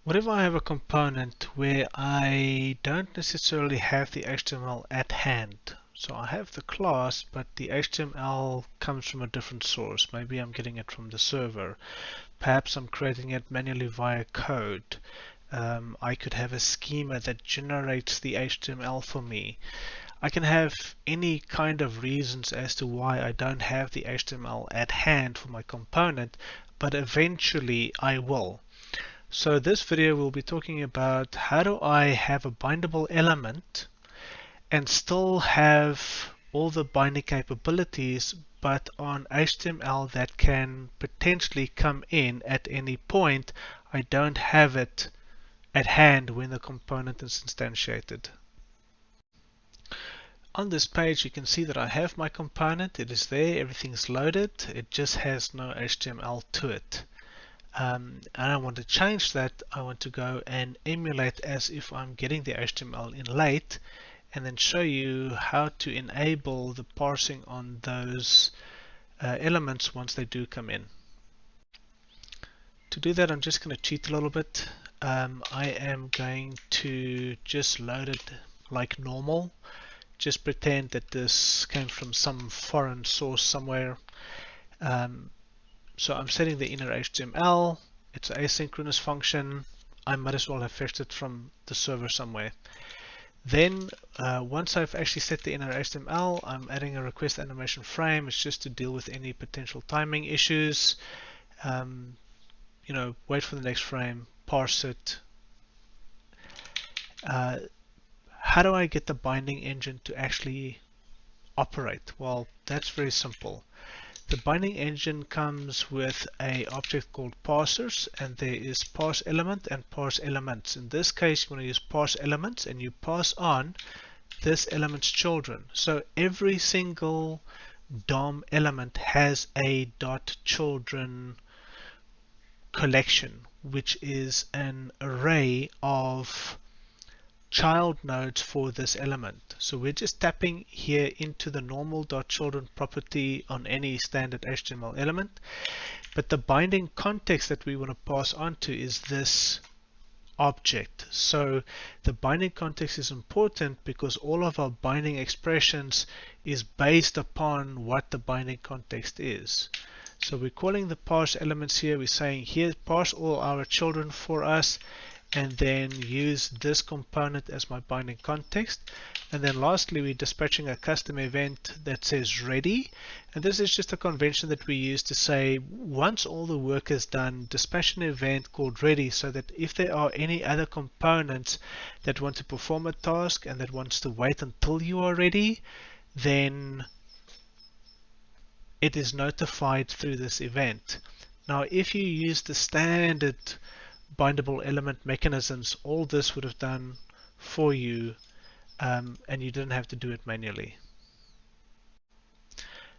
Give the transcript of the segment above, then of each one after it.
What if I have a component where I don't necessarily have the HTML at hand? So I have the class, but the HTML comes from a different source. Maybe I'm getting it from the server. Perhaps I'm creating it manually via code. I could have a schema that generates the HTML for me. I can have any kind of reasons as to why I don't have the HTML at hand for my component, but eventually I will. So this video will be talking about how do I have a bindable element and still have all the binding capabilities, but on HTML that can potentially come in at any point. I don't have it at hand when the component is instantiated. On this page you can see that I have my component. It is there, everything's loaded, it just has no HTML to it. And I want to change that. I want to go and emulate as if I'm getting the HTML in late, and then show you how to enable the parsing on those elements once they do come in. To do that, I'm just going to cheat a little bit. I am going to just load it like normal. Just pretend that this came from some foreign source somewhere. So I'm setting the inner HTML. It's an asynchronous function. I might as well have fetched it from the server somewhere. Then once I've actually set the inner HTML, I'm adding a request animation frame. It's just to deal with any potential timing issues. Wait for the next frame, parse it. How do I get the binding engine to actually operate? Well, that's very simple. The binding engine comes with an object called parsers, and there is parse element and parse elements. In this case, you want to use parse elements, and you pass on this element's children. So every single DOM element has a .children collection, which is an array of child nodes for this element. So we're just tapping here into the normal .children property on any standard HTML element, but the binding context that we want to pass on to is this object. So the binding context is important because all of our binding expressions is based upon what the binding context is. So we're calling the parse elements here. We're saying here parse all our children for us, and then use this component as my binding context. And then lastly, we're dispatching a custom event that says ready, and this is just a convention that we use to say once all the work is done, dispatch an event called ready, so that if there are any other components that want to perform a task and that wants to wait until you are ready, then it is notified through this event. Now if you use the standard bindable element mechanisms, all this would have done for you, and you didn't have to do it manually.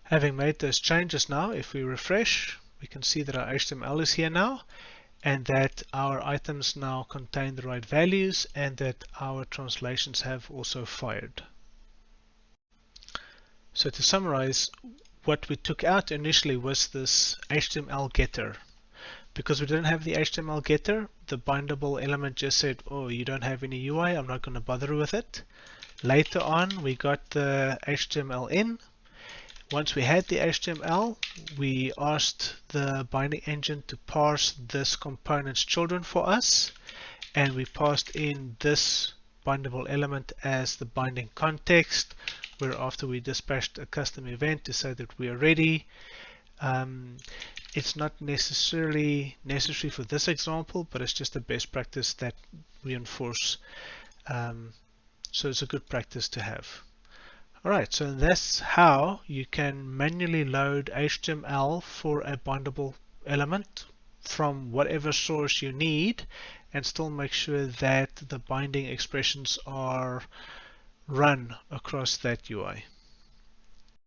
Having made those changes now, if we refresh, we can see that our HTML is here now, and that our items now contain the right values, and that our translations have also fired. So to summarize, what we took out initially was this HTML getter. Because we didn't have the HTML getter, the bindable element just said, oh, you don't have any UI, I'm not going to bother with it. Later on, we got the HTML in. Once we had the HTML, we asked the binding engine to parse this component's children for us, and we passed in this bindable element as the binding context, whereafter we dispatched a custom event to say that we are ready. It's not necessarily necessary for this example, but it's just a best practice that we enforce. So it's a good practice to have. Alright, so that's how you can manually load HTML for a bindable element from whatever source you need, and still make sure that the binding expressions are run across that UI.